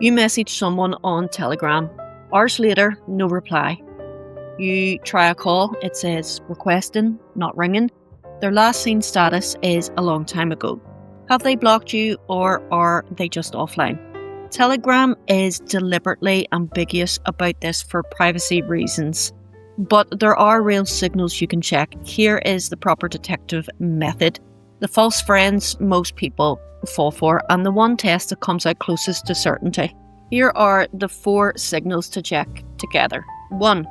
You message someone on Telegram. Hours later, no reply. You try a call, it says requesting, not ringing. Their last seen status is a long time ago. Have they blocked you or are they just offline? Telegram is deliberately ambiguous about this for privacy reasons, but there are real signals you can check. Here is the proper detective method. The false friends most people fall for, and the one test that comes out closest to certainty. Here are the 4 signals to check together. 1.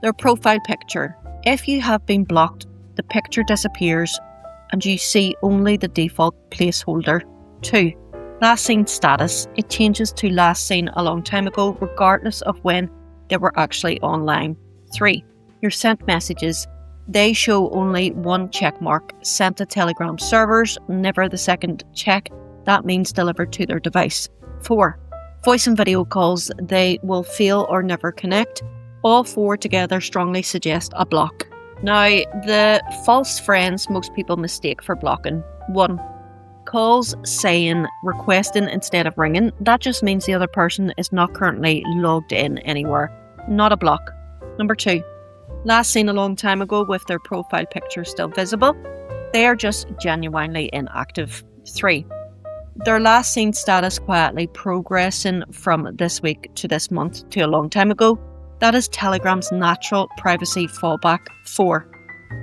Their profile picture. If you have been blocked, the picture disappears and you see only the default placeholder. 2. Last seen status. It changes to last seen a long time ago, regardless of when they were actually online. 3. Your sent messages. They show only one check mark, sent to Telegram servers, never the second check. That means delivered to their device. 4. Voice and video calls. They will fail or never connect. All 4 together strongly suggest a block. Now, the false friends most people mistake for blocking. 1. Calls saying requesting instead of ringing. That just means the other person is not currently logged in anywhere. Not a block. Number 2. Last seen a long time ago with their profile picture still visible. They are just genuinely inactive. 3. Their last seen status quietly progressing from this week to this month to a long time ago. That is Telegram's natural privacy fallback. 4.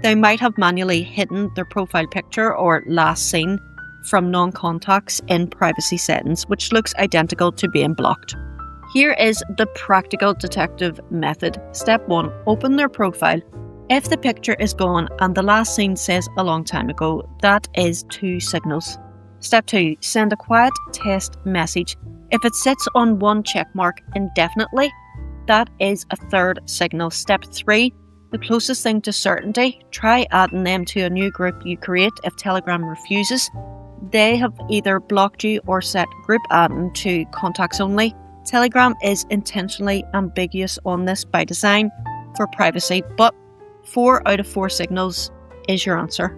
They might have manually hidden their profile picture or last seen from non-contacts in privacy settings, which looks identical to being blocked. Here is the practical detective method. Step 1. Open their profile. If the picture is gone and the last seen says a long time ago, that is 2 signals. Step 2. Send a quiet test message. If it sits on one checkmark indefinitely, that is a 3rd signal. Step 3. The closest thing to certainty. Try adding them to a new group you create. If Telegram refuses, they have either blocked you or set group adding to contacts only. Telegram is intentionally ambiguous on this by design for privacy, but 4 out of 4 signals is your answer.